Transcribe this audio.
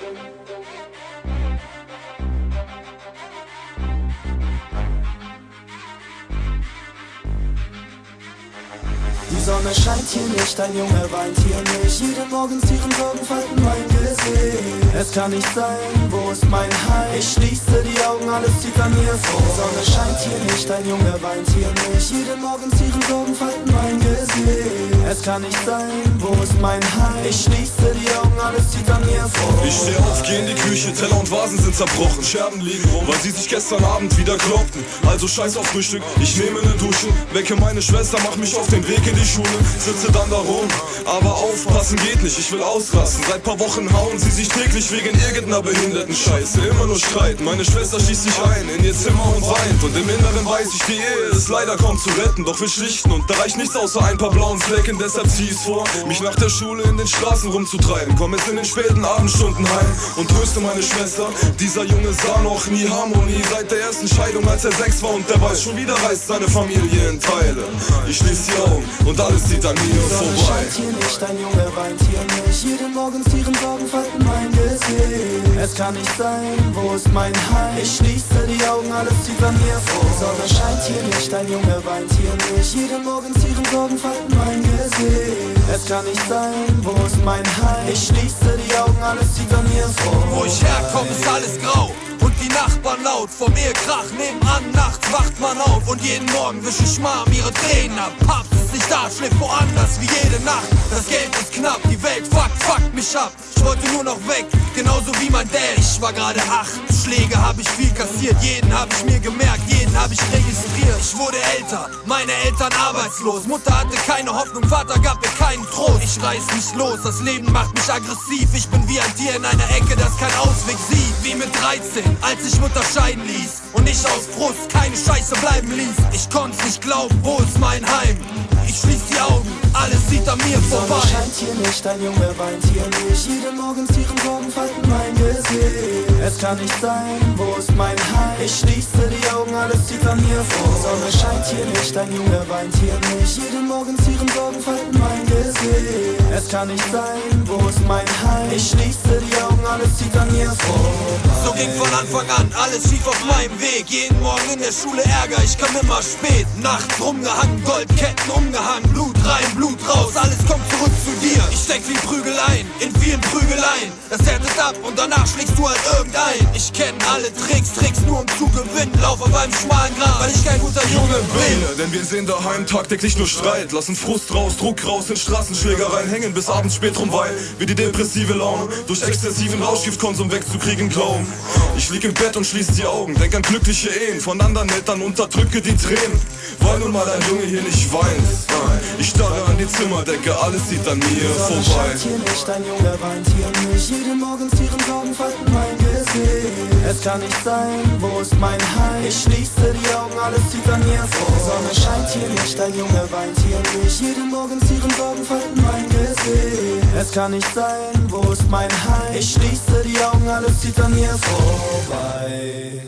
Die Sonne scheint hier nicht, ein Junge weint hier nicht. Jeden Morgen ihren Sorgen falten mein Gesicht. Es kann nicht sein, wo ist mein Heim? Ich schließe die Augen, alles zieht an mir vor. Die Sonne scheint hier nicht, ein Junge weint hier nicht. Jeden Morgen ihren Sorgen falten mein Gesicht. Es kann nicht sein, wo ist mein Heim? Ich schließe die Augen, alles zieht an mir vor. Ich steh auf, geh in die Küche, Teller und Vasen sind zerbrochen. Scherben liegen rum, weil sie sich gestern Abend wieder kloppten. Also scheiß auf Frühstück, ich nehme ne Dusche, wecke meine Schwester, mach mich auf den Weg in die Schule, sitze dann da rum, aber aufpassen geht nicht, ich will ausrasten. Seit paar Wochen hauen sie sich täglich wegen irgendeiner behinderten Scheiße. Immer nur Streit, meine Schwester schießt sich ein in ihr Zimmer und weint. Und im Inneren weiß ich, die Ehe ist leider kaum zu retten. Doch wir schlichten und da reicht nichts außer ein paar blauen Flecken. Deshalb zieh ich's vor, mich nach der Schule in den Straßen rumzutreiben. Komm jetzt in den späten Abendstunden heim und tröste meine Schwester. Dieser Junge sah noch nie Harmonie seit der ersten Scheidung, als er 6 war. Und der weiß, schon wieder reißt seine Familie in Teile. Ich schließ die Augen und alles zieht an mir vorbei. Die Sonne scheint hier nicht, ein Junge weint hier nicht. Jeden Morgen ihren Sorgen falten mein Gesicht. Es kann nicht sein, wo ist mein Heim? Ich schließe die Augen, alles zieht an mir vor. Die Sonne scheint hier nicht, ein Junge weint hier nicht. Jeden Morgen ihren Sorgen falten mein Gesicht. Es kann nicht sein, wo ist mein Heim? Ich schließe die Augen, alles zieht an mir vor. Wo ich herkomme, ist alles grau und die Nachbarn laut. Vom Ehekrach nebenan, nachts wacht man auf. Und jeden Morgen wisch ich Mom ihre Tränen ab. Papst ist nicht da, schläft woanders wie jede Nacht. Das Geld ist knapp, die Welt fuckt mich ab. Ich wollte nur noch weg, genauso wie mein Dad. Ich war gerade 8, Schläge hab ich viel kassiert. Jeden hab ich mir gemerkt, jeden hab ich registriert. Ich wurde älter, meine Eltern arbeitslos. Mutter hatte keine Hoffnung, Vater gab mir keinen Trost. Ich reiß mich los, das Leben macht mich aggressiv. Ich bin wie ein Tier in einer Ecke, das keinen Ausweg sieht. Wie mit 13, als ich Mutter scheiden ließ und ich aus Frust keine Scheiße bleiben ließ. Ich konnte nicht glauben, wo ist mein Heim? Ich schließ die Augen, alles sieht an mir vorbei. Die Sonne scheint hier nicht, ein Junge weint hier nicht. Jeden Morgen ihren Sorgen falten mein Gesicht. Es kann nicht sein, wo ist mein Heim? Ich schließe die Augen, alles zieht an mir vor. Die Sonne scheint hier nicht, ein Junge weint hier nicht. Jeden Morgen ihren Sorgen falten mein Gesicht. Es kann nicht sein, wo ist mein Heim? Ich schließe die Augen, alles zieht an mir vorbei. So ging von Anfang an alles schief auf meinem Weg. Jeden Morgen in der Schule Ärger, ich kam immer spät. Nachts rumgehangen, Goldketten umgehangen. Blut rein, Blut raus, alles kommt zurück zu dir. Ich steck viel Prügeleien, in vielen Prügeleien. Das härtet ab und danach schlägst du halt irgendein. Ich kenn alle Tricks nur um zu gewinnen. Lauf auf einem schmalen Grat, weil ich kein guter Junge bin. Denn wir sehen daheim tagtäglich nur Streit. Lassen Frust raus, Druck raus, in Straßenschlägereien. Hängen bis abends spät rum, weil wir die depressive Laune durch exzessiven Rauschgiftkonsum wegzukriegen glauben. Ich lieg im Bett und schließ die Augen, denk an glückliche Ehen von anderen Eltern, unterdrücke die Tränen, weil nun mal ein Junge hier nicht weint. Ich starre an die Zimmerdecke, alles sieht an mir vorbei. Die Sonne scheint hier nicht, ein Junge weint hier nicht. Jeden Morgen ihren Sorgen falten mein Gesicht. Es kann nicht sein, wo ist mein Heim? Ich schließe die Augen, alles zieht an mir vor. Die Sonne scheint hier nicht, ein Junge weint hier nicht. Jeden Morgen ihren Sorgen falten mein Gesicht. Es kann nicht sein, wo ist mein Heim? Ich schließe die Augen, alles zieht an mir vorbei.